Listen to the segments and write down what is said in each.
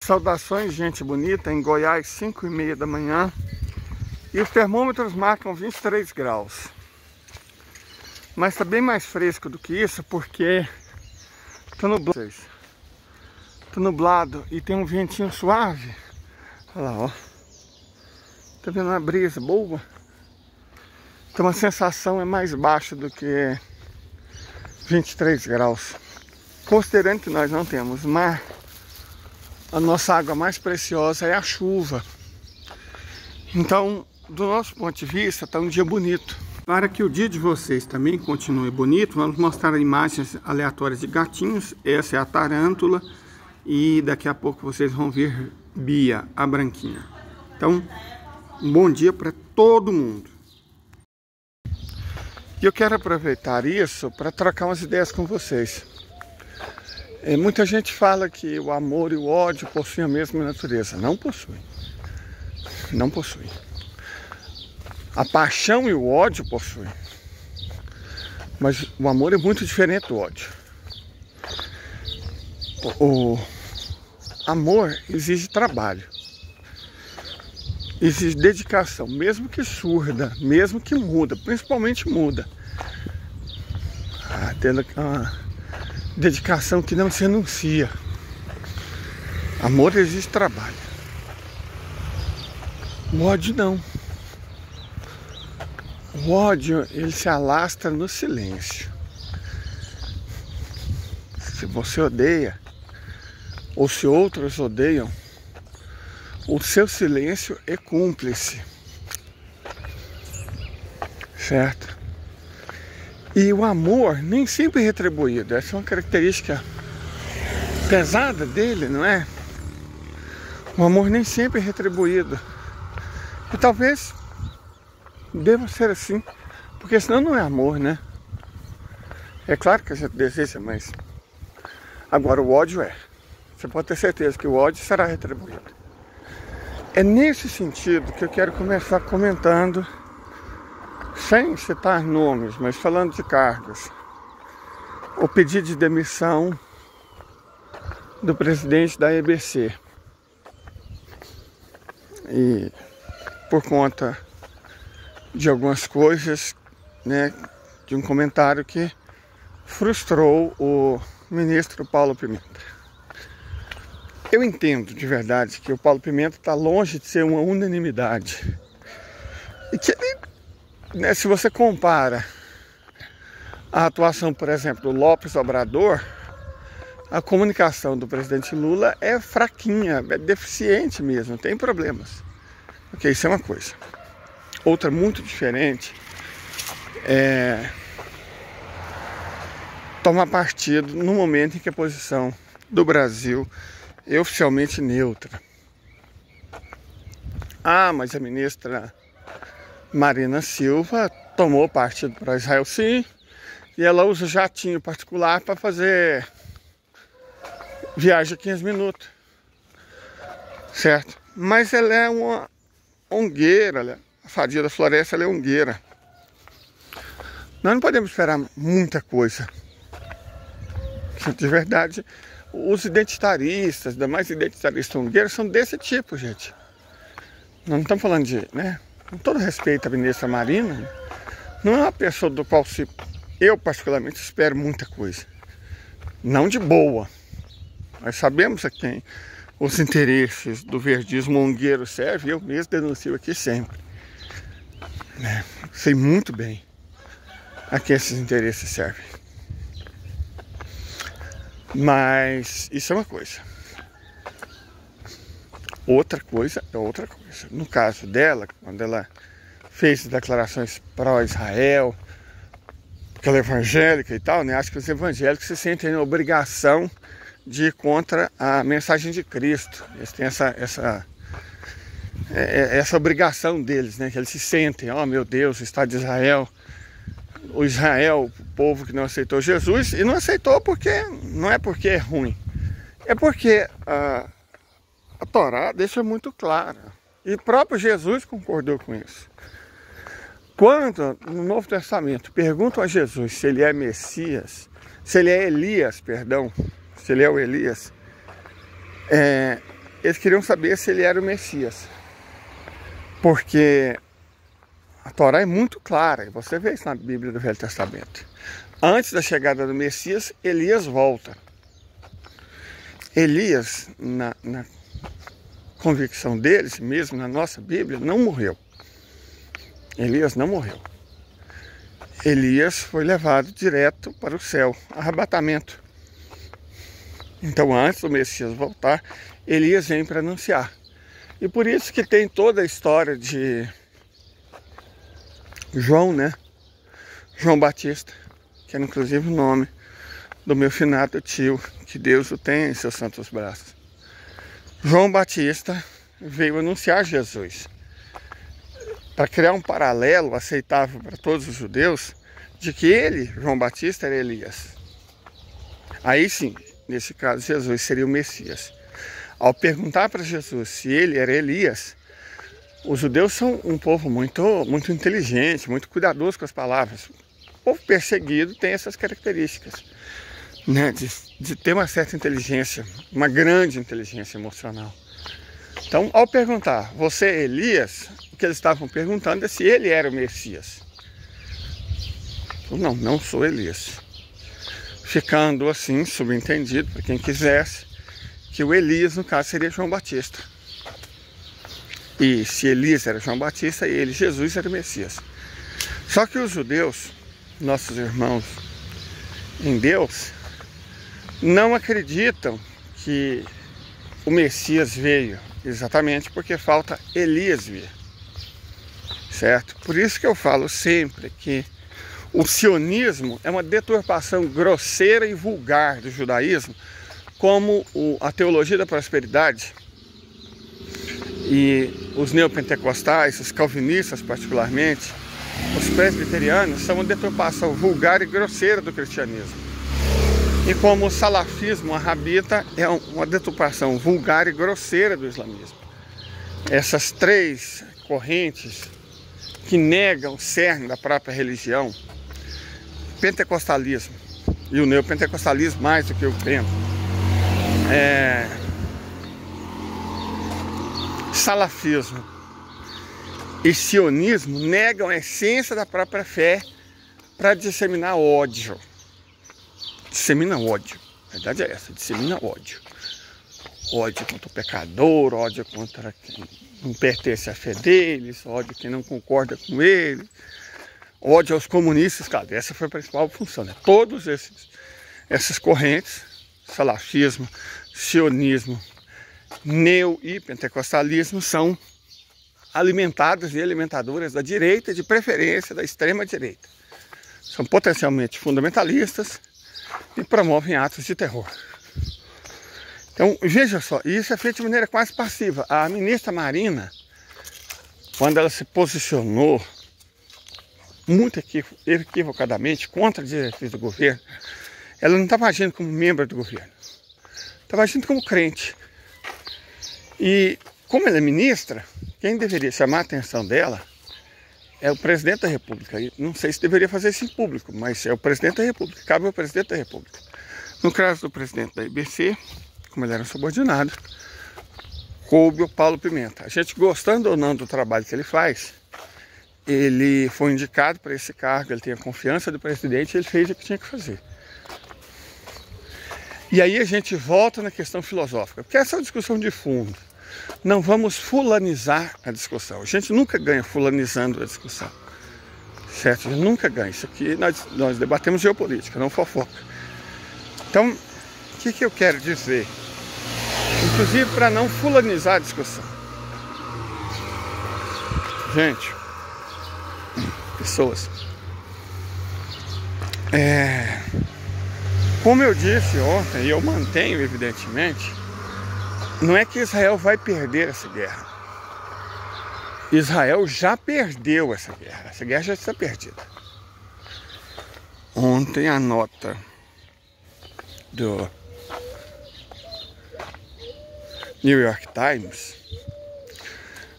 Saudações, gente bonita, em Goiás, 5h30 da manhã. E os termômetros marcam 23 graus. Mas está bem mais fresco do que isso, porque tá nublado. Tá nublado e tem um ventinho suave. Olha lá, ó. Tá vendo uma brisa boa? Então a sensação é mais baixa do que 23 graus. Considerando que nós não temos mar, a nossa água mais preciosa é a chuva. Então, do nosso ponto de vista, está um dia bonito. Para que o dia de vocês também continue bonito, vamos mostrar imagens aleatórias de gatinhos. Essa é a tarântula e daqui a pouco vocês vão ver Bia, a branquinha. Então, um bom dia para todo mundo. E eu quero aproveitar isso para trocar umas ideias com vocês. Muita gente fala que o amor e o ódio possuem a mesma natureza. Não possuem. Não possuem. A paixão e o ódio possuem. Mas o amor é muito diferente do ódio. O amor exige trabalho. Exige dedicação, mesmo que surda, mesmo que muda, principalmente muda. Tendo uma dedicação que não se anuncia. Amor exige trabalho. O ódio não. O ódio, ele se alastra no silêncio. Se você odeia, ou se outros odeiam, o seu silêncio é cúmplice. Certo? E o amor nem sempre é retribuído. Essa é uma característica pesada dele, não é? O amor nem sempre é retribuído. E talvez deva ser assim, porque senão não é amor, né? É claro que a gente deseja, mas agora o ódio é. Você pode ter certeza que o ódio será retribuído. É nesse sentido que eu quero começar comentando, sem citar nomes, mas falando de cargos, o pedido de demissão do presidente da EBC. E por conta de algumas coisas, né, de um comentário que frustrou o ministro Paulo Pimenta. Eu entendo de verdade que o Paulo Pimenta está longe de ser uma unanimidade. E que ele, né, se você compara a atuação, por exemplo, do Lopes Obrador, a comunicação do presidente Lula é fraquinha, é deficiente mesmo, tem problemas. Ok, isso é uma coisa. Outra muito diferente é tomar partido no momento em que a posição do Brasil é oficialmente neutra. Mas a ministra Marina Silva tomou partido para Israel, sim, e ela usa jatinho particular para fazer viagem de 15 minutos, certo? Mas ela é uma ongueira, a Fadia da Floresta, ela é ongueira. Nós não podemos esperar muita coisa. De verdade, os identitaristas, ainda mais identitaristas ongueiros, são desse tipo, gente. Nós não estamos falando de, né? Com todo respeito à ministra Marina, não é uma pessoa do qual eu particularmente espero muita coisa. Não de boa. Nós sabemos a quem os interesses do verdismo ongueiro servem, eu mesmo denuncio aqui sempre. Sei muito bem a quem esses interesses servem. Mas isso é uma coisa. Outra coisa é outra coisa. No caso dela, quando ela fez declarações pró-Israel, porque ela é evangélica e tal, né? Acho que os evangélicos se sentem na obrigação de ir contra a mensagem de Cristo. Eles têm essa obrigação deles, né? Que eles se sentem, meu Deus, o Estado de Israel, o Israel, o povo que não aceitou Jesus, e não aceitou porque não é porque é ruim, é porque a Torá deixa muito clara, e próprio Jesus concordou com isso. Quando no Novo Testamento perguntam a Jesus se ele é Messias, se ele é Elias, perdão, se ele é o Elias, eles queriam saber se ele era o Messias. Porque a Torá é muito clara, e você vê isso na Bíblia do Velho Testamento. Antes da chegada do Messias, Elias volta. Elias, na convicção deles, mesmo na nossa Bíblia, não morreu. Elias não morreu. Elias foi levado direto para o céu, arrebatamento. Então, antes do Messias voltar, Elias vem para anunciar. E por isso que tem toda a história de João, né? João Batista, que era inclusive o nome do meu finado tio, que Deus o tem em seus santos braços. João Batista veio anunciar Jesus, para criar um paralelo aceitável para todos os judeus, de que ele, João Batista, era Elias. Aí sim, nesse caso, Jesus seria o Messias. Ao perguntar para Jesus se ele era Elias, os judeus são um povo muito inteligente, muito cuidadoso com as palavras. O povo perseguido tem essas características, né, de ter uma certa inteligência, uma grande inteligência emocional. Então, ao perguntar, você é Elias? O que eles estavam perguntando é se ele era o Messias. Não, não sou Elias. Ficando assim, subentendido, para quem quisesse, que o Elias, no caso, seria João Batista. E se Elias era João Batista, ele, Jesus, era o Messias. Só que os judeus, nossos irmãos em Deus, não acreditam que o Messias veio, exatamente porque falta Elias vir. Certo? Por isso que eu falo sempre que o sionismo é uma deturpação grosseira e vulgar do judaísmo, como a teologia da prosperidade e os neopentecostais, os calvinistas particularmente, os presbiterianos, são uma deturpação vulgar e grosseira do cristianismo. E como o salafismo arrabita é uma deturpação vulgar e grosseira do islamismo. Essas três correntes que negam o cerne da própria religião, pentecostalismo e o neopentecostalismo mais do que o pento, salafismo e sionismo negam a essência da própria fé para disseminar ódio. Dissemina ódio, a verdade é essa, dissemina ódio. Ódio contra o pecador, ódio contra quem não pertence à fé deles, ódio quem não concorda com ele, ódio aos comunistas, cara, essa foi a principal função, né? Todos essas correntes, salafismo, sionismo, neo e pentecostalismo, são alimentadas e alimentadoras da direita, de preferência da extrema direita. São potencialmente fundamentalistas e promovem atos de terror. Então, veja só, isso é feito de maneira quase passiva. A ministra Marina, quando ela se posicionou muito equivocadamente contra a diretriz do governo, ela não estava agindo como membro do governo, estava agindo como crente. E como ela é ministra, quem deveria chamar a atenção dela é o presidente da República. E não sei se deveria fazer isso em público, mas é o presidente da República, cabe ao presidente da República. No caso do presidente da IBC, como ele era subordinado, coube o Paulo Pimenta. A gente, gostando ou não do trabalho que ele faz, ele foi indicado para esse cargo, ele tem a confiança do presidente e ele fez o que tinha que fazer. E aí a gente volta na questão filosófica, porque essa é uma discussão de fundo. Não vamos fulanizar a discussão. A gente nunca ganha fulanizando a discussão. Certo? A gente nunca ganha. Isso aqui nós debatemos geopolítica, não fofoca. Então, o que eu quero dizer? Inclusive para não fulanizar a discussão. Gente, pessoas, como eu disse ontem, e eu mantenho evidentemente, não é que Israel vai perder essa guerra. Israel já perdeu essa guerra. Essa guerra já está perdida. Ontem a nota do New York Times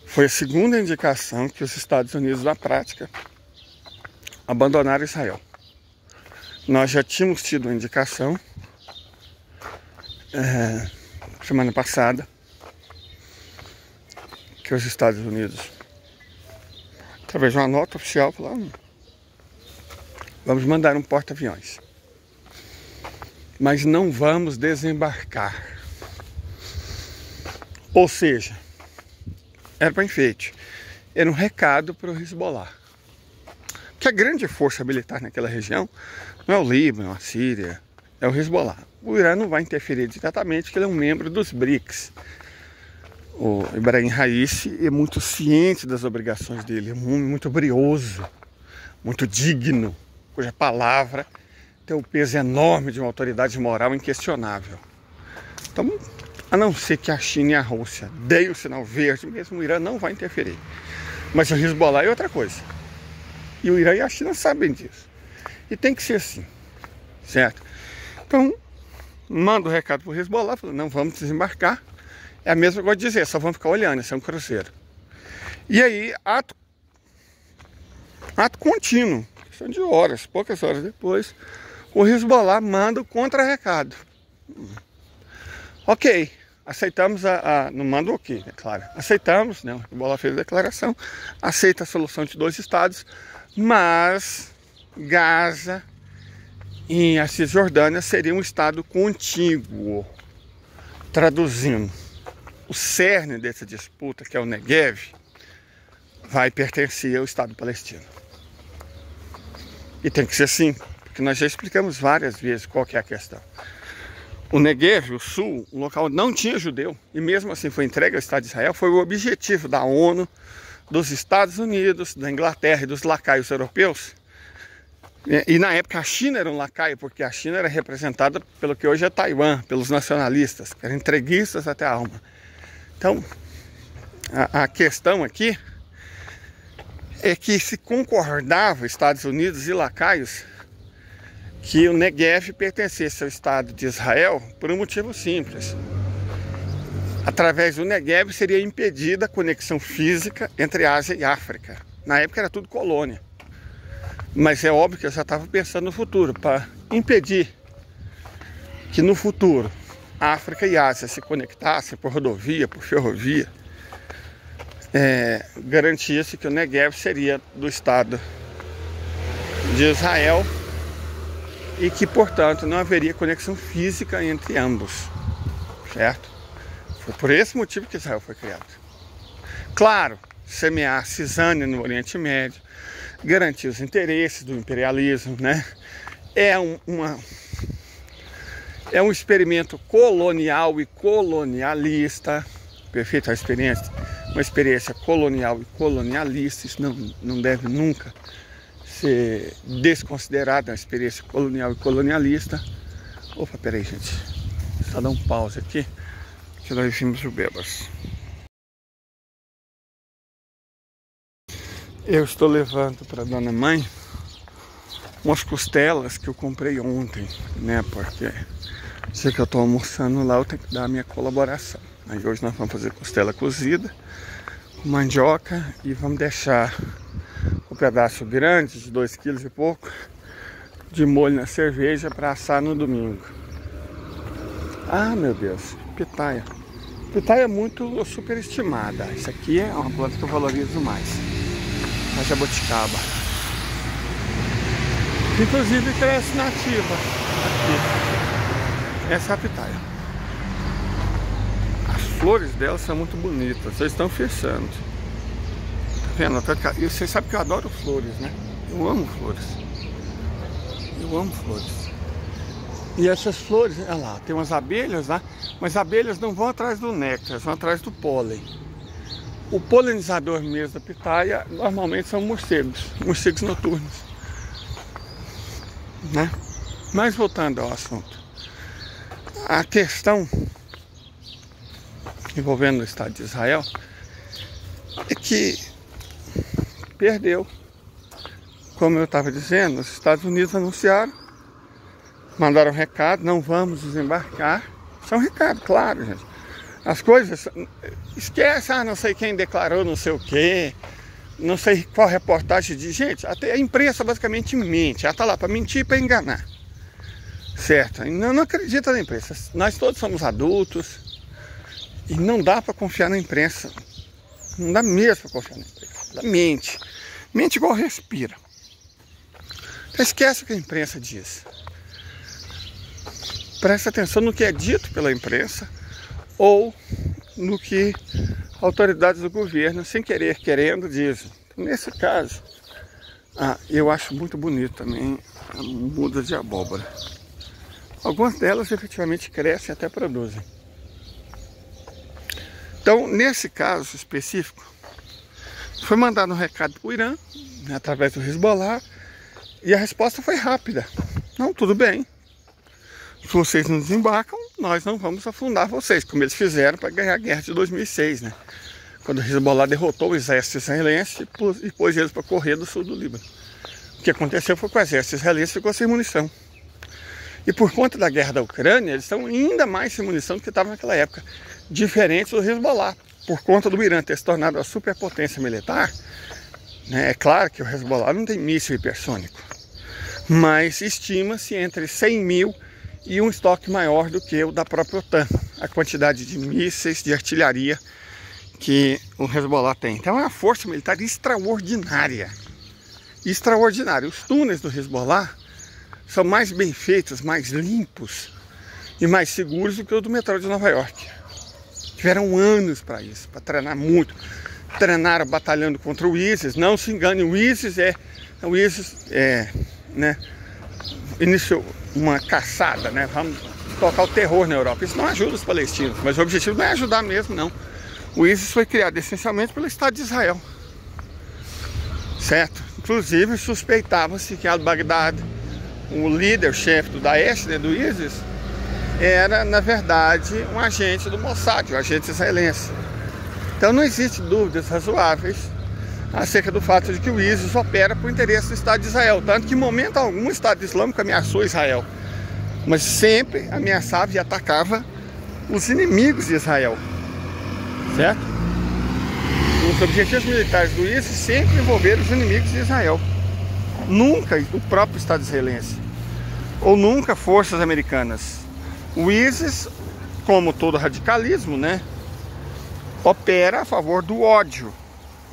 foi a segunda indicação que os Estados Unidos, na prática, abandonaram Israel. Nós já tínhamos tido uma indicação semana passada que os Estados Unidos, através de uma nota oficial, falaram: vamos mandar um porta-aviões, mas não vamos desembarcar. Ou seja, era para enfeite, era um recado para o Hezbollah, que a grande força militar naquela região não é o Líbano, a Síria, é o Hezbollah. O Irã não vai interferir diretamente, porque ele é um membro dos BRICS. O Ibrahim Raisi é muito ciente das obrigações dele, é muito brioso, muito digno, cuja palavra tem um peso enorme de uma autoridade moral inquestionável. Então, a não ser que a China e a Rússia deem o sinal verde, mesmo o Irã não vai interferir. Mas o Hezbollah é outra coisa. E o Irã e a China sabem disso. E tem que ser assim, certo? Então, manda o recado para o Hezbollah, fala: não vamos desembarcar. É a mesma coisa de dizer, só vamos ficar olhando, isso é um cruzeiro. E aí, ato contínuo, questão de horas, poucas horas depois, o Hezbollah manda o contra-recado. Ok, aceitamos não manda o ok, é claro. Aceitamos, né? O Hezbollah fez a declaração, aceita a solução de 2 estados, mas Gaza e a Cisjordânia seria um estado contíguo. Traduzindo, o cerne dessa disputa, que é o Negev, vai pertencer ao Estado palestino. E tem que ser assim, porque nós já explicamos várias vezes qual que é a questão. O Negev, o sul, um local não tinha judeu, e mesmo assim foi entregue ao Estado de Israel, foi o objetivo da ONU, dos Estados Unidos, da Inglaterra e dos lacaios europeus. E na época a China era um lacaio, porque a China era representada pelo que hoje é Taiwan, pelos nacionalistas, que eram entreguistas até a alma. Então, a questão aqui é que se concordava, Estados Unidos e lacaios, que o Negev pertencesse ao Estado de Israel por um motivo simples. Através do Negev seria impedida a conexão física entre Ásia e África. Na época era tudo colônia. Mas é óbvio que eu já estava pensando no futuro, para impedir que no futuro África e Ásia se conectassem por rodovia, por ferrovia, garantia-se que o Negev seria do Estado de Israel e que, portanto, não haveria conexão física entre ambos, certo? Foi por esse motivo que Israel foi criado. Claro, semear cisânia no Oriente Médio, garantir os interesses do imperialismo, né? É um experimento colonial e colonialista, perfeita experiência, uma experiência colonial e colonialista. Isso não deve nunca ser desconsiderado, uma experiência colonial e colonialista. Opa, peraí, gente, só dar um pause aqui, que nós vimos o Bebas. Eu estou levando para Dona Mãe umas costelas que eu comprei ontem, né? Porque se que eu estou almoçando lá, eu tenho que dar a minha colaboração. Aí hoje nós vamos fazer costela cozida, com mandioca, e vamos deixar um pedaço grande, de 2,5 kg, de molho na cerveja para assar no domingo. Ah, meu Deus, pitaia. Pitaia é muito superestimada. Isso aqui é uma planta que eu valorizo mais. A jabuticaba. Inclusive cresce nativa aqui. Essa é a pitaia. As flores dela são muito bonitas. Vocês estão fechando. Tá vendo? E você sabe que eu adoro flores, né? Eu amo flores. Eu amo flores. E essas flores, olha lá, tem umas abelhas lá, mas as abelhas não vão atrás do néctar, vão atrás do pólen. O polinizador mesmo da pitaia normalmente são morcegos noturnos, né? Mas voltando ao assunto, a questão envolvendo o Estado de Israel é que perdeu. Como eu estava dizendo, os Estados Unidos anunciaram, mandaram um recado: não vamos desembarcar. Isso é um recado, claro, gente. As coisas, esquece, não sei quem declarou não sei o quê, não sei qual reportagem de... Gente, até a imprensa basicamente mente, ela está lá para mentir e para enganar, certo? Não acredita na imprensa, nós todos somos adultos e não dá para confiar na imprensa. Não dá mesmo para confiar na imprensa. Ela mente. Mente igual respira. Então esquece o que a imprensa diz. Presta atenção no que é dito pela imprensa ou no que autoridades do governo, sem querer, querendo, dizem. Então, nesse caso, eu acho muito bonito também a muda de abóbora. Algumas delas efetivamente crescem e até produzem. Então, nesse caso específico, foi mandado um recado para o Irã, né, através do Hezbollah, e a resposta foi rápida. Não, tudo bem. Se vocês não desembarcam, nós não vamos afundar vocês, como eles fizeram para ganhar a guerra de 2006, né? Quando o Hezbollah derrotou o exército israelense e pôs eles para correr do sul do Líbano. O que aconteceu foi que o exército israelense ficou sem munição. E por conta da guerra da Ucrânia, eles estão ainda mais sem munição do que estavam naquela época. Diferente do Hezbollah. Por conta do Irã ter se tornado uma superpotência militar, né, é claro que o Hezbollah não tem míssil hipersônico, mas estima-se entre 100 mil e um estoque maior do que o da própria OTAN, a quantidade de mísseis, de artilharia que o Hezbollah tem. Então é uma força militar extraordinária. Extraordinária. Os túneis do Hezbollah são mais bem feitos, mais limpos e mais seguros do que o do metrô de Nova York. Tiveram anos para isso, para treinar muito. Treinaram batalhando contra o ISIS. Não se engane, o ISIS iniciou uma caçada, né? Vamos tocar o terror na Europa. Isso não ajuda os palestinos, mas o objetivo não é ajudar mesmo, não. O ISIS foi criado essencialmente pelo Estado de Israel, certo? Inclusive suspeitava-se que al-Baghdad, o líder-chefe do Daesh, né, do ISIS, era, na verdade, um agente do Mossad, um agente israelense. Então não existe dúvidas razoáveis acerca do fato de que o ISIS opera por interesse do Estado de Israel. Tanto que em momento algum o Estado Islâmico ameaçou Israel, mas sempre ameaçava e atacava os inimigos de Israel, certo? Os objetivos militares do ISIS sempre envolveram os inimigos de Israel. Nunca o próprio Estado israelense, ou nunca forças americanas. O ISIS, como todo radicalismo, né, opera a favor do ódio.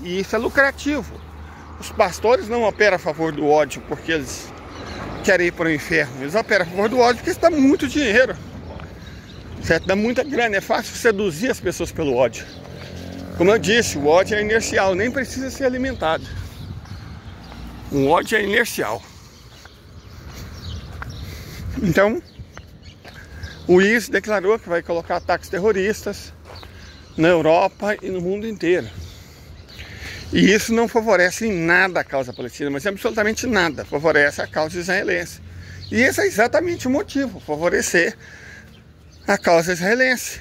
E isso é lucrativo. Os pastores não operam a favor do ódio porque eles querem ir para o inferno. Eles operam a favor do ódio porque isso dá muito dinheiro, certo? Dá muita grana. É fácil seduzir as pessoas pelo ódio. Como eu disse, o ódio é inercial, nem precisa ser alimentado. O ódio é inercial. Então, o ISIS declarou que vai colocar ataques terroristas na Europa e no mundo inteiro. E isso não favorece em nada a causa palestina, mas absolutamente nada favorece a causa israelense. E esse é exatamente o motivo, favorecer a causa israelense.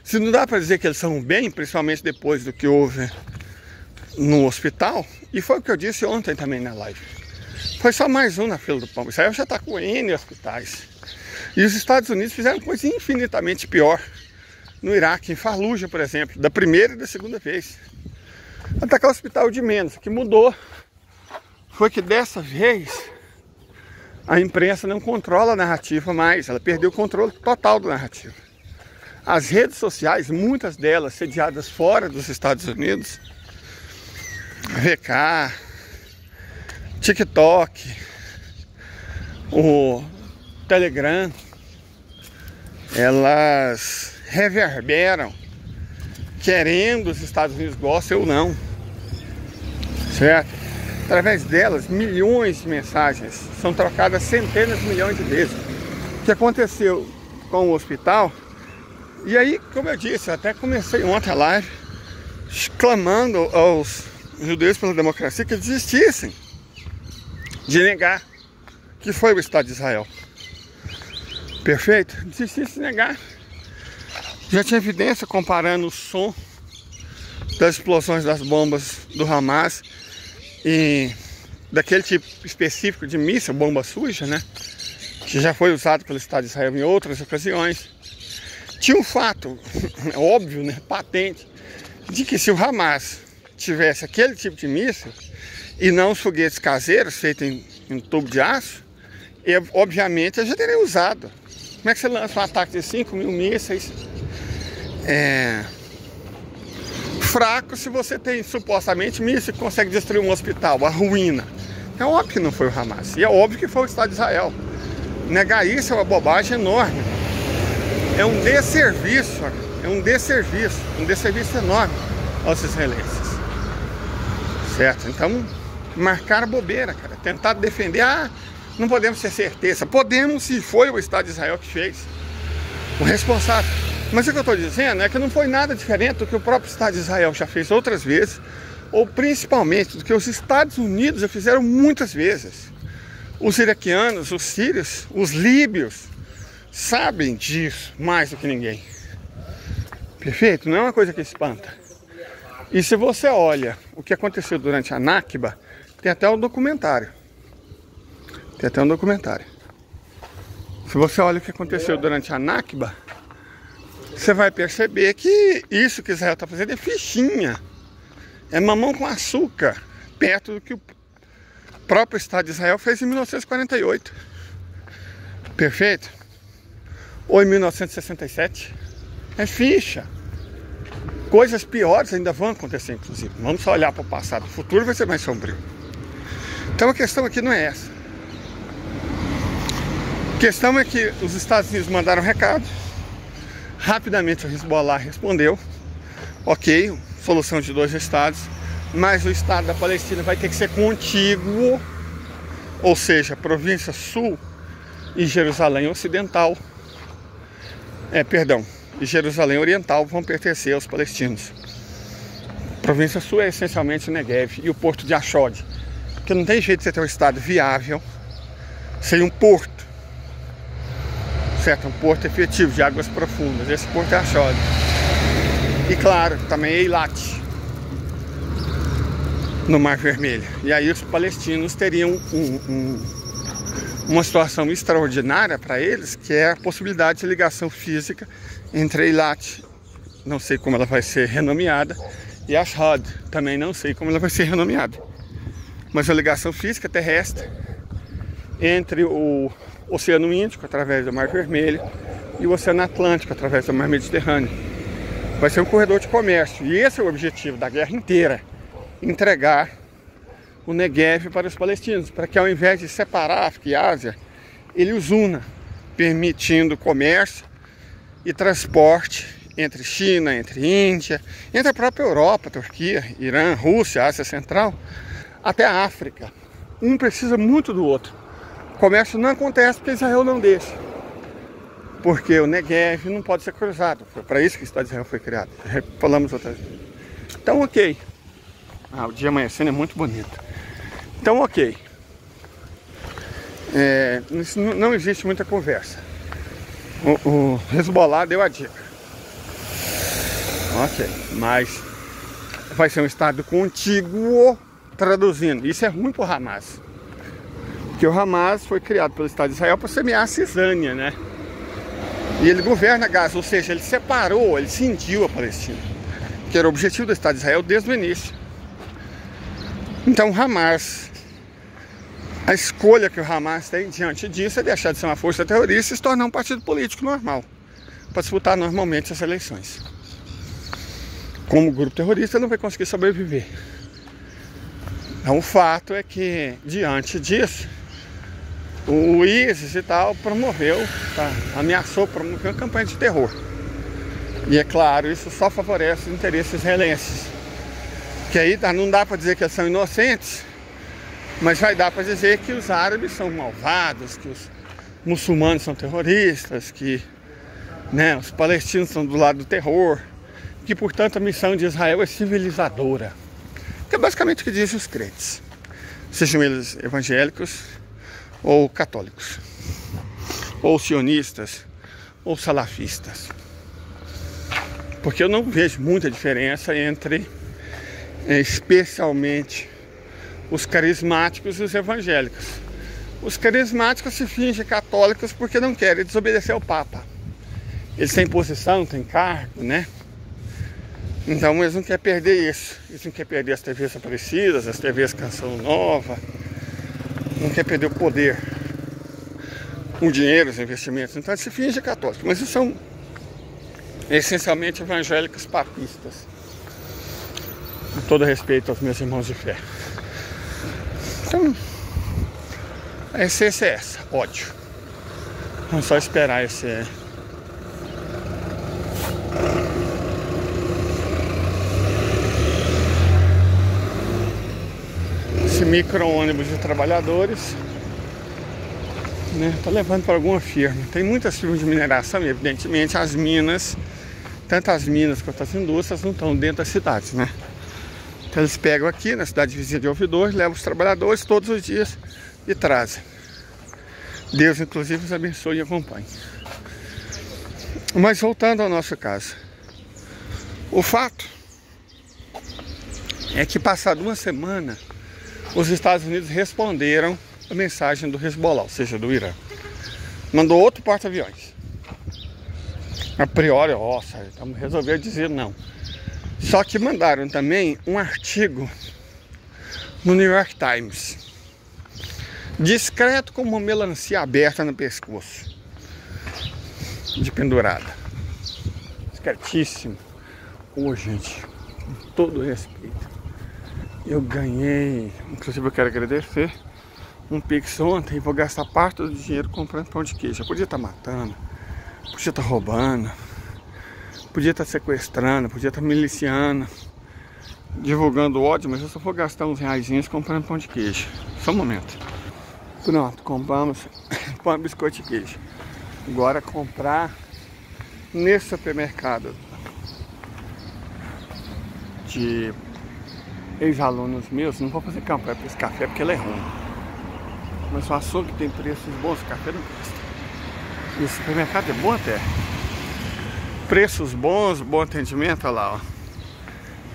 Se não dá para dizer que eles são bem, principalmente depois do que houve no hospital, e foi o que eu disse ontem também na live, foi só mais um na fila do pão. Israel já está com N hospitais. E os Estados Unidos fizeram coisa infinitamente pior no Iraque, em Fallujah, por exemplo, da primeira e da segunda vez. Atacar o hospital de menos. O que mudou foi que dessa vez a imprensa não controla a narrativa mais, ela perdeu o controle total da narrativa. As redes sociais, muitas delas sediadas fora dos Estados Unidos, VK, TikTok, o Telegram, elas reverberam, querendo os Estados Unidos gostem ou não, certo? Através delas, milhões de mensagens são trocadas centenas de milhões de vezes. O que aconteceu com o hospital? E aí, como eu disse, eu até comecei ontem a live clamando aos judeus pela democracia que desistissem de negar que foi o Estado de Israel. Perfeito? Desistissem de negar. Já tinha evidência comparando o som das explosões das bombas do Hamas e daquele tipo específico de míssil, bomba suja, né? Que já foi usado pelo Estado de Israel em outras ocasiões. Tinha um fato óbvio, né, patente, de que se o Hamas tivesse aquele tipo de míssil e não os foguetes caseiros feitos em tubo de aço, obviamente ele já teria usado. Como é que você lança um ataque de 5.000 mísseis fraco se você tem supostamente míssil que consegue destruir um hospital, a ruína. É óbvio que não foi o Hamas. E é óbvio que foi o Estado de Israel. Negar isso é uma bobagem enorme. É um desserviço. Um desserviço enorme aos israelenses. Certo? Então, marcar a bobeira, cara. Tentar defender, não podemos ter certeza. Podemos se foi o Estado de Israel que fez. O responsável. Mas o que eu estou dizendo é que não foi nada diferente do que o próprio Estado de Israel já fez outras vezes, ou principalmente do que os Estados Unidos já fizeram muitas vezes. Os iraquianos, os sírios, os líbios sabem disso mais do que ninguém. Perfeito? Não é uma coisa que espanta. E se você olha o que aconteceu durante a Nakba, tem até um documentário. Se você olha o que aconteceu durante a Nakba, você vai perceber que isso que Israel está fazendo é fichinha. É mamão com açúcar, perto do que o próprio Estado de Israel fez em 1948. Perfeito? Ou em 1967. É ficha. Coisas piores ainda vão acontecer, inclusive. Vamos só olhar para o passado. O futuro vai ser mais sombrio. Então a questão aqui não é essa. A questão é que os Estados Unidos mandaram um recado. Rapidamente o Hezbollah respondeu. Ok, solução de 2 estados. Mas o Estado da Palestina vai ter que ser contíguo. Ou seja, província sul e Jerusalém Ocidental. E Jerusalém Oriental vão pertencer aos palestinos. A província sul é essencialmente o Negev e o porto de Ashdod. Porque não tem jeito de você ter um estado viável sem um porto. Certo? Um porto efetivo de águas profundas. Esse porto é Ashdod. E claro, também Eilat, no Mar Vermelho. E aí os palestinos teriam uma situação extraordinária para eles, que é a possibilidade de ligação física entre Eilat, não sei como ela vai ser renomeada, e Ashdod, também não sei como ela vai ser renomeada. Mas a ligação física terrestre entre o Oceano Índico, através do Mar Vermelho, e o Oceano Atlântico, através do Mar Mediterrâneo. Vai ser um corredor de comércio. E esse é o objetivo da guerra inteira. Entregar o Negev para os palestinos, para que ao invés de separar a África e a Ásia, ele os una, permitindo comércio e transporte entre China, entre Índia, entre a própria Europa, Turquia, Irã, Rússia, Ásia Central, até a África. Um precisa muito do outro. O comércio não acontece porque Israel não deixa. Porque o Negev não pode ser cruzado. Foi para isso que o Estado de Israel foi criado. Falamos outras vezes. Então, ok. O dia amanhecendo é muito bonito. Então, ok. Não existe muita conversa. O Hezbollah deu a dica. Ok. Mas vai ser um estado contíguo, traduzindo. Isso é ruim para o Hamas. Porque o Hamas foi criado pelo Estado de Israel para semear a cisânia, né? E ele governa Gaza, ou seja, ele separou, ele cindiu a Palestina, que era o objetivo do Estado de Israel desde o início. Então o Hamas, a escolha que o Hamas tem diante disso é deixar de ser uma força terrorista e se tornar um partido político normal, para disputar normalmente as eleições. Como grupo terrorista ele não vai conseguir sobreviver. Então o fato é que, diante disso, o ISIS e tal ameaçou promover uma campanha de terror. E é claro, isso só favorece os interesses israelenses. Que aí não dá para dizer que eles são inocentes, mas vai dar para dizer que os árabes são malvados, que os muçulmanos são terroristas, que os palestinos estão do lado do terror, que portanto a missão de Israel é civilizadora. Que é basicamente o que dizem os crentes, sejam eles evangélicos ou católicos, ou sionistas, ou salafistas. Porque eu não vejo muita diferença entre, especialmente, os carismáticos e os evangélicos. Os carismáticos se fingem católicos porque não querem desobedecer ao Papa. Eles têm posição, têm cargo, né? Então eles não querem perder isso. Eles não querem perder as TVs Aparecidas, as TVs Canção Nova. Não quer perder o poder, o dinheiro, os investimentos. Então eles se fingem católicos, mas eles são essencialmente evangélicos papistas. todo respeito aos meus irmãos de fé. Então, a essência é essa, ódio. Vamos só esperar esse micro-ônibus de trabalhadores, né? Tá levando para alguma firma. Tem muitas firmas de mineração e, evidentemente, as minas, tanto as minas quanto as indústrias, não estão dentro das cidades, né? Então eles pegam aqui na cidade vizinha de Ouvidor, levam os trabalhadores todos os dias e trazem. Deus, inclusive, os abençoe e acompanhe. Mas voltando ao nosso caso, o fato é que, passada uma semana, os Estados Unidos responderam a mensagem do Hezbollah, ou seja, do Irã. Mandou outro porta-aviões. A priori, resolveram dizer não. Só que mandaram também um artigo no New York Times, discreto como uma melancia aberta no pescoço, de pendurada. Discretíssimo. Ô, gente, com todo respeito, eu ganhei, inclusive eu quero agradecer, um Pix ontem e vou gastar parte do dinheiro comprando pão de queijo. Eu podia estar matando, podia estar roubando, podia estar sequestrando, podia estar miliciando, divulgando ódio, mas eu só vou gastar uns reaisinhos comprando pão de queijo. Só um momento. Pronto, compramos pão, biscoito e queijo. Agora comprar nesse supermercado de ex-alunos meus, não vou fazer campanha para esse café porque ele é ruim. Mas o açougue tem preços bons, o café não custa. E o supermercado é bom até. Preços bons, bom atendimento, olha lá, ó.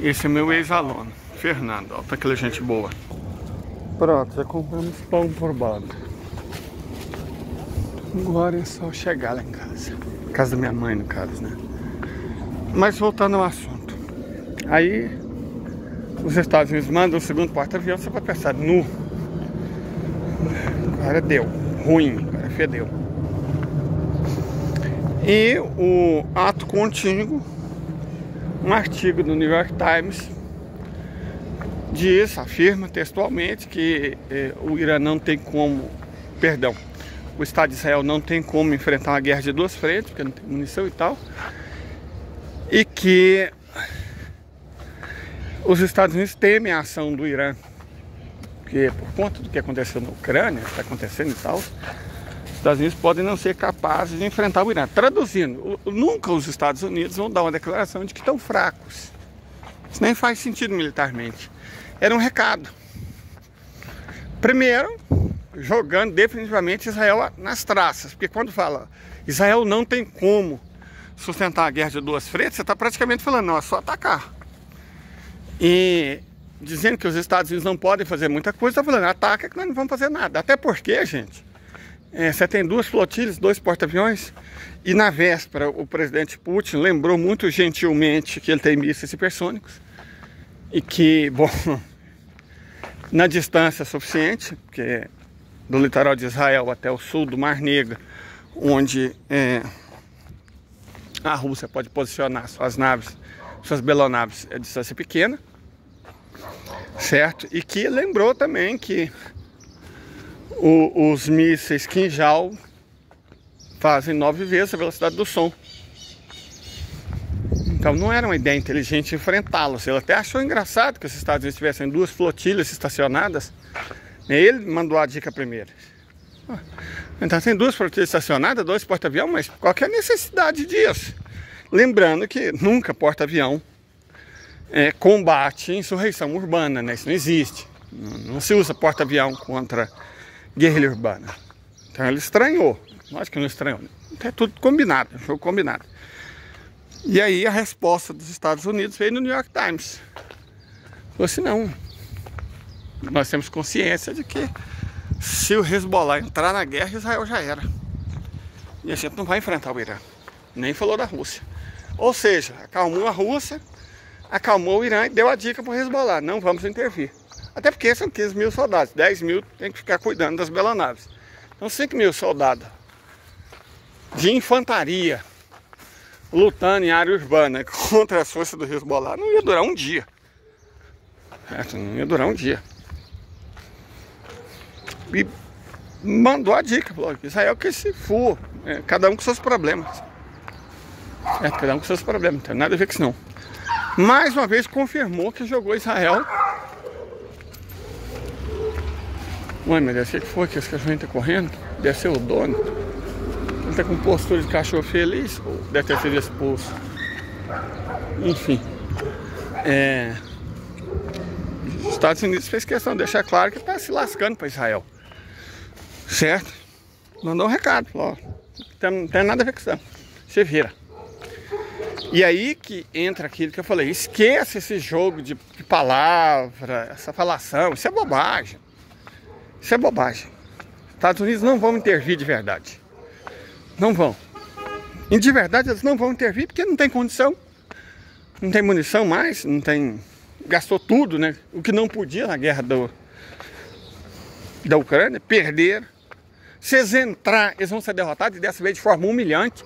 Esse é meu ex-aluno, Fernando, ó, tá aquela gente boa. Pronto, já compramos pão por banda. Agora é só chegar lá em casa. Casa da minha mãe, no caso, né? Mas voltando ao assunto. Aí, os Estados Unidos mandam o segundo porta-avião, você vai pensar, agora deu, ruim, agora fedeu. E o ato contínuo, um artigo do New York Times, afirma textualmente que o Irã não tem como, o Estado de Israel não tem como enfrentar uma guerra de duas frentes, porque não tem munição e tal, e que os Estados Unidos temem a ação do Irã, porque por conta do que aconteceu na Ucrânia, está acontecendo e tal, os Estados Unidos podem não ser capazes de enfrentar o Irã. Traduzindo, nunca os Estados Unidos vão dar uma declaração de que estão fracos. Isso nem faz sentido militarmente. Era um recado. Primeiro, jogando definitivamente Israel nas traças, porque quando fala Israel não tem como sustentar a guerra de duas frentes, você está praticamente falando, não, é só atacar. E dizendo que os Estados Unidos não podem fazer muita coisa, está falando, ataca que nós não vamos fazer nada. Até porque, gente, você tem duas flotilhas, 2 porta-aviões, e na véspera o presidente Putin lembrou muito gentilmente que ele tem mísseis hipersônicos e que, bom, na distância suficiente, porque do litoral de Israel até o sul do Mar Negro, onde a Rússia pode posicionar suas naves, suas belonaves, a distância pequena, certo? E que lembrou também que os mísseis Kinjal fazem 9 vezes a velocidade do som. Então não era uma ideia inteligente enfrentá-los. Ele até achou engraçado que os Estados Unidos tivessem 2 flotilhas estacionadas. Ele mandou a dica primeiro. Então tem 2 flotilhas estacionadas, 2 porta-avião, mas qual que é a necessidade disso? Lembrando que nunca porta-avião combate insurreição urbana, né? Isso não existe. Não se usa porta-avião contra guerrilha urbana. Então ele estranhou. Lógico que não estranhou. É tudo combinado, jogo combinado. E aí a resposta dos Estados Unidos veio no New York Times. Falou assim, não. Nós temos consciência de que se o Hezbollah entrar na guerra, Israel já era. E a gente não vai enfrentar o Irã. Nem falou da Rússia. Ou seja, acalmou a Rússia, acalmou o Irã e deu a dica para o Hezbollah. Não vamos intervir. Até porque são 15 mil soldados. 10 mil tem que ficar cuidando das belonaves. Então 5 mil soldados de infantaria lutando em área urbana contra as forças do Hezbollah não ia durar um dia. certo? Não ia durar um dia. E mandou a dica, falou: Israel que se for, cada um com seus problemas. Certo? Cada um com seus problemas, não tem nada a ver com isso não. Mais uma vez confirmou que jogou Israel. Ué, meu Deus, o que foi que esse cachorrinho tá correndo? Deve ser o dono. Ele tá com postura de cachorro feliz, ou deve ter sido expulso. Enfim. Os Estados Unidos fez questão de deixar claro que tá se lascando para Israel. Certo? Mandou um recado, falou: não tem nada a ver com isso. Você vira. E aí que entra aquilo que eu falei: esquece esse jogo de palavra, essa falação, isso é bobagem. Isso é bobagem. Estados Unidos não vão intervir de verdade. Não vão. E de verdade eles não vão intervir porque não tem condição. Não tem munição mais, não tem... Gastou tudo, né? O que não podia na guerra da Ucrânia, perderam. Se eles entrar, eles vão ser derrotados, e dessa vez de forma humilhante,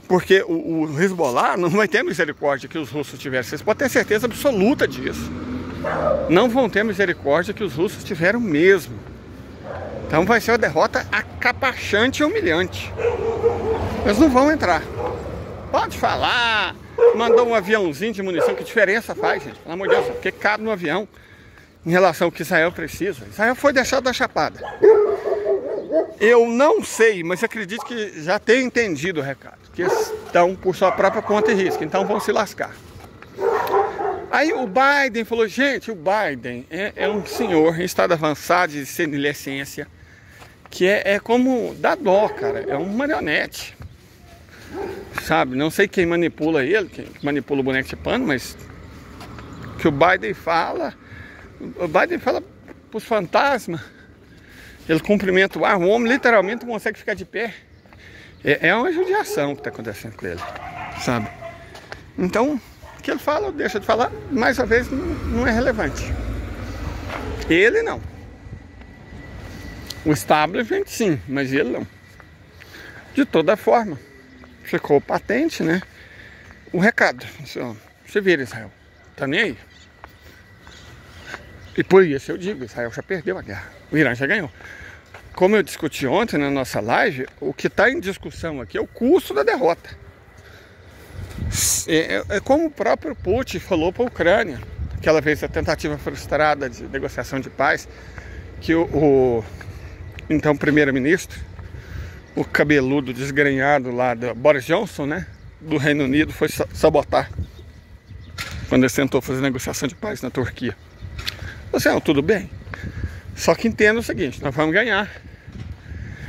porque o Hezbollah não vai ter misericórdia que os russos tiveram. Vocês podem ter certeza absoluta disso. Não vão ter misericórdia que os russos tiveram mesmo. Então vai ser uma derrota acapachante e humilhante. Eles não vão entrar. Pode falar, mandou um aviãozinho de munição, que diferença faz, gente? Pelo amor de Deus, porque cabe no avião em relação ao que Israel precisa. Israel foi deixado da chapada. Eu não sei, mas acredito que já tenho entendido o recado, que eles estão por sua própria conta e risco, então vão se lascar. Aí o Biden falou: gente, o Biden é um senhor em estado avançado de senescência, que é como dá dó, cara, é um marionete. Sabe, não sei quem manipula ele, quem manipula o boneco de pano, mas que o Biden fala pros fantasmas, ele cumprimenta o ar, o homem literalmente não consegue ficar de pé. É uma judiação que está acontecendo com ele, sabe? Então, o que ele fala ou deixa de falar, mais uma vez, não é relevante. Ele não. O establishment sim, mas ele não. De toda forma, ficou patente, né? O recado: você vira, Israel, tá nem aí. E por isso eu digo: Israel já perdeu a guerra, o Irã já ganhou. Como eu discuti ontem na nossa live, o que está em discussão aqui é o custo da derrota. É como o próprio Putin falou para a Ucrânia, aquela vez a tentativa frustrada de negociação de paz, que o então primeiro-ministro, o cabeludo desgrenhado lá do Boris Johnson, né, do Reino Unido, foi sabotar quando ele tentou fazer negociação de paz na Turquia. Você, não, tudo bem, só que entenda o seguinte: nós vamos ganhar,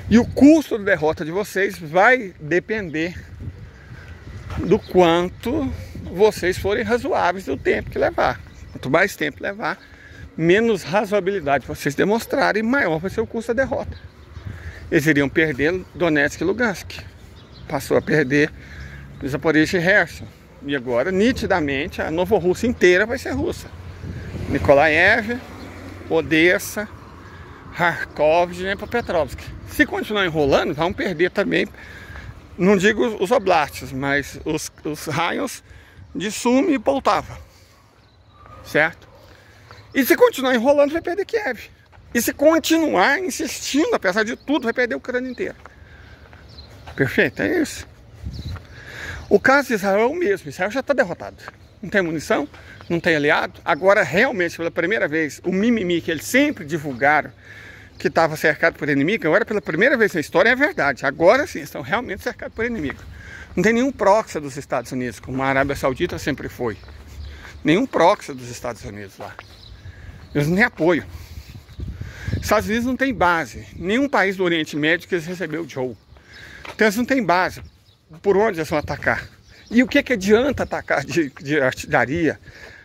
e o custo da derrota de vocês vai depender do quanto vocês forem razoáveis do tempo que levar. Quanto mais tempo levar, menos razoabilidade vocês demonstrarem, maior vai ser o custo da derrota. Eles iriam perder Donetsk e Lugansk, passou a perder Zaporizhzhia e Kherson, e agora nitidamente a Novorússia inteira vai ser russa. Nikolaev, Odessa, Kharkov e Dnepropetrovsk. Se continuar enrolando, vão perder também, não digo os oblastes, mas os raios de Sumi e Poltava, certo? E se continuar enrolando, vai perder Kiev. E se continuar insistindo, apesar de tudo, vai perder a Ucrânia inteira. Perfeito, é isso. O caso de Israel é o mesmo. Israel já está derrotado. Não tem munição, não tem aliado. Agora, realmente, pela primeira vez, o mimimi que eles sempre divulgaram, que estava cercado por inimigo, agora pela primeira vez na história é verdade. Agora sim, estão realmente cercados por inimigo. Não tem nenhum proxy dos Estados Unidos, como a Arábia Saudita sempre foi. Nenhum proxy dos Estados Unidos lá. Eles não têm apoio. Os Estados Unidos não tem base. Nenhum país do Oriente Médio que eles receberam o Joe. Então eles não têm base. Por onde eles vão atacar? E o que adianta atacar de artilharia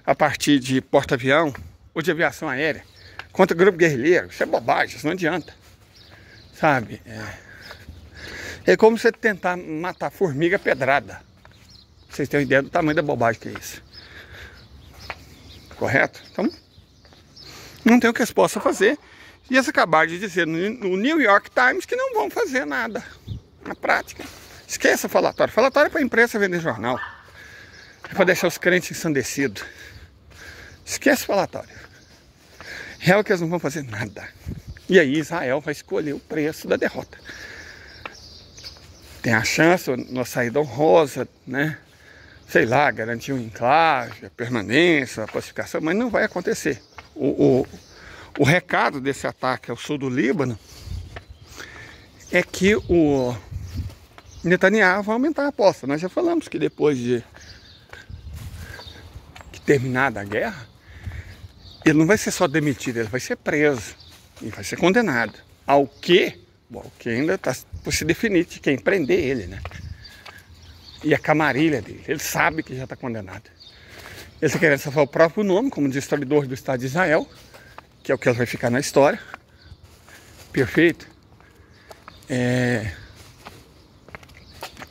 a partir de porta-avião ou de aviação aérea contra grupo guerrilheiro? Isso é bobagem, isso não adianta. Sabe? É como você tentar matar formiga pedrada. Pra vocês terem ideia do tamanho da bobagem que é isso. Correto? Então, não tem o que eles possam fazer. E eles acabaram de dizer no New York Times que não vão fazer nada na prática. Esqueça o falatório. Falatório é para a imprensa vender jornal. É para deixar os crentes ensandecidos. Esquece o falatório. Real que eles não vão fazer nada. E aí Israel vai escolher o preço da derrota. Tem a chance, uma saída honrosa, né? Sei lá, garantir um enclave, a permanência, a pacificação, mas não vai acontecer. O recado desse ataque ao sul do Líbano é que o Netanyahu vai aumentar a aposta. Nós já falamos que depois de terminada a guerra, ele não vai ser só demitido, ele vai ser preso e vai ser condenado. Ao que? Bom, que ainda está por se definir de quem prender ele, né? E a camarilha dele, ele sabe que já está condenado. Ele está querendo salvar o próprio nome como destruidor do Estado de Israel, que é o que ele vai ficar na história. Perfeito?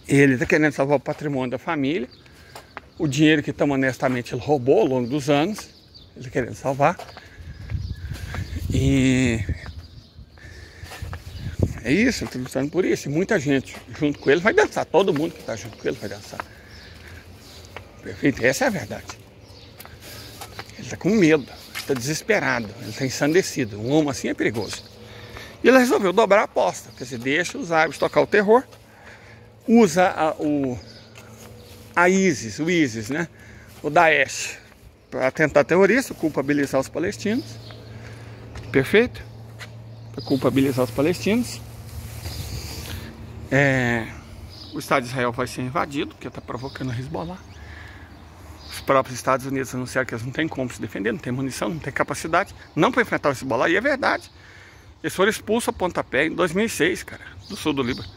Ele está querendo salvar o patrimônio da família, o dinheiro que tão honestamente ele roubou ao longo dos anos, ele está querendo salvar. E é isso, ele está lutando por isso. E muita gente junto com ele vai dançar, todo mundo que está junto com ele vai dançar. Perfeito? Essa é a verdade. Ele está com medo, está desesperado, ele está ensandecido. Um homem assim é perigoso. E ele resolveu dobrar a aposta, quer dizer, deixa os árabes tocar o terror, usa o ISIS, né? O Daesh, para tentar terrorista, culpabilizar os palestinos. Perfeito? Para culpabilizar os palestinos. O Estado de Israel vai ser invadido, porque está provocando a Hezbollah. Os próprios Estados Unidos anunciaram que eles não têm como se defender, não tem munição, não tem capacidade, não para enfrentar o Hezbollah, e é verdade. Eles foram expulsos a pontapé em 2006, cara, do sul do Líbano.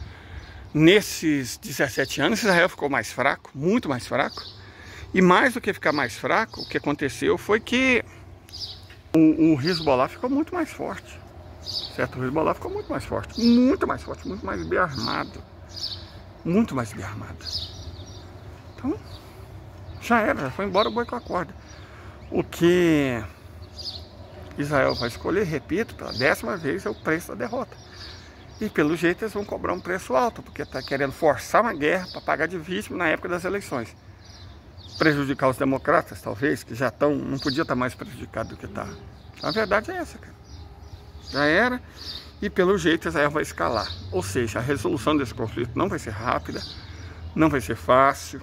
Nesses 17 anos, Israel ficou mais fraco, muito mais fraco. E mais do que ficar mais fraco, o que aconteceu foi que o Hezbollah ficou muito mais forte. Certo? O Hezbollah ficou muito mais forte, muito mais bem armado. Muito mais bem armado. Então, já era, já foi embora o boi com a corda. O que Israel vai escolher, repito, pela 10ª vez, é o preço da derrota. E pelo jeito eles vão cobrar um preço alto, porque está querendo forçar uma guerra para pagar de vítima na época das eleições. Prejudicar os democratas, talvez, que já estão, não podia estar mais prejudicado do que está. A verdade é essa, cara. Já era, e pelo jeito Israel vai escalar. Ou seja, a resolução desse conflito não vai ser rápida, não vai ser fácil.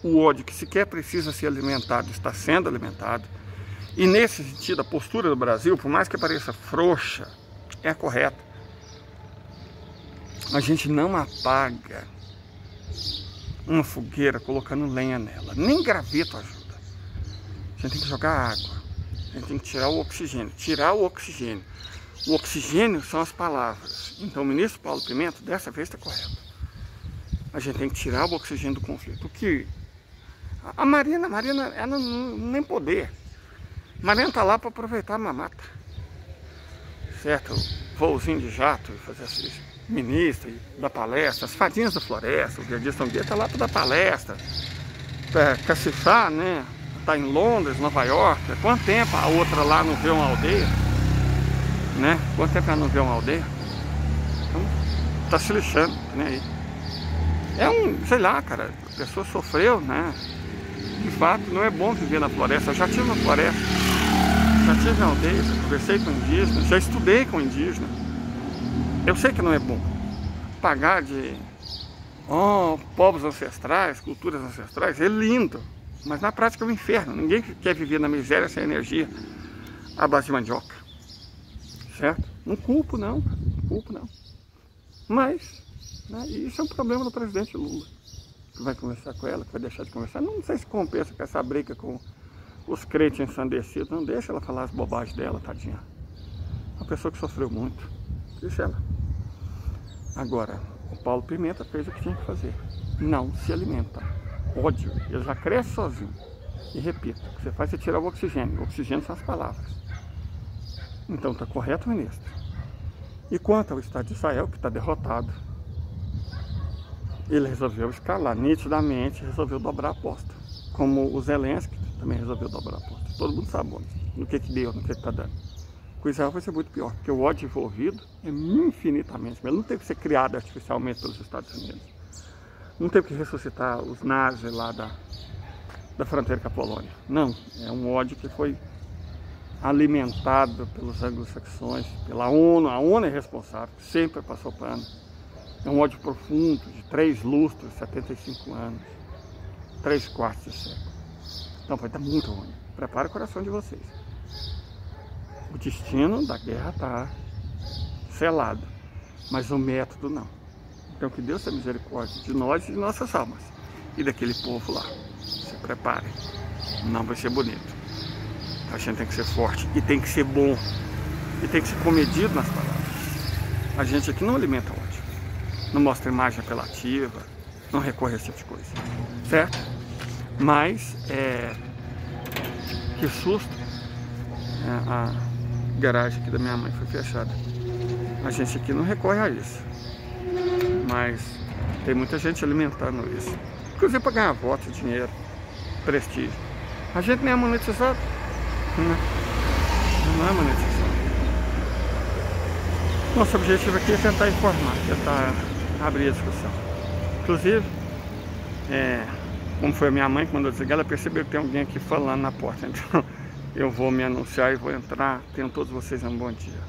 O ódio que sequer precisa ser alimentado está sendo alimentado. E nesse sentido, a postura do Brasil, por mais que pareça frouxa, é a correta. A gente não apaga uma fogueira colocando lenha nela. Nem graveto ajuda. A gente tem que jogar água. A gente tem que tirar o oxigênio. Tirar o oxigênio. O oxigênio são as palavras. Então o ministro Paulo Pimenta, dessa vez, está correto. A gente tem que tirar o oxigênio do conflito. O que a Marina, ela não tem poder. A Marina está lá para aproveitar a mamata. Certo? Voozinho de jato, fazer assim. Ministro, dar palestra, as fadinhas da floresta, o Viadista Guia está lá para dar palestra, para cacifar, né? Está em Londres, Nova York. Quanto tempo a outra lá não vê uma aldeia? Né? Quanto tempo ela não vê uma aldeia? Então, está se lixando, né? Sei lá, cara, a pessoa sofreu, né? De fato, não é bom viver na floresta. Eu já tive na floresta, já tive na aldeia, já conversei com indígenas, já estudei com indígenas. Eu sei que não é bom pagar de povos ancestrais, culturas ancestrais, é lindo, mas na prática é um inferno. Ninguém quer viver na miséria sem energia à base de mandioca, certo? Não culpo não, mas, né, isso é um problema do presidente Lula, que vai conversar com ela, que vai deixar de conversar. Não sei se compensa com essa briga com os crentes ensandecidos, não deixa ela falar as bobagens dela, tadinha. Uma pessoa que sofreu muito. Deixa ela. Agora, o Paulo Pimenta fez o que tinha que fazer. Não se alimenta. Ódio. Ele já cresce sozinho. E repito, o que você faz é tirar o oxigênio. O oxigênio são as palavras. Então está correto, ministro. E quanto ao Estado de Israel, que está derrotado, ele resolveu escalar nitidamente, resolveu dobrar a aposta. Como o Zelensky também resolveu dobrar a aposta. Todo mundo sabe no que deu, no que está dando. Com Israel vai ser muito pior, porque o ódio envolvido é infinitamente. Ele não teve que ser criado artificialmente pelos Estados Unidos. Não teve que ressuscitar os nazis lá da fronteira com a Polônia. Não, é um ódio que foi alimentado pelos anglo-saxões, pela ONU. A ONU é responsável, sempre passou pano. É um ódio profundo de 3 lustros, 75 anos, 3/4 de século. Então vai dar muito ruim. Prepara o coração de vocês. O destino da guerra está selado, mas o método não. Então que Deus tenha misericórdia de nós e de nossas almas e daquele povo lá. Se preparem, não vai ser bonito. A gente tem que ser forte e tem que ser bom e tem que ser comedido nas palavras. A gente aqui não alimenta ódio, não mostra imagem apelativa, não recorre a esse tipo de coisa, certo? Mas que susto, a garagem aqui da minha mãe foi fechada. A gente aqui não recorre a isso, mas tem muita gente alimentando isso, inclusive para ganhar voto, dinheiro, prestígio. A gente nem é monetizado, não é monetizado. Nosso objetivo aqui é tentar informar, tentar abrir a discussão. Inclusive, como foi a minha mãe que mandou desligar, ela percebeu que tem alguém aqui falando na porta. Então eu vou me anunciar e vou entrar. Tenham todos vocês um bom dia.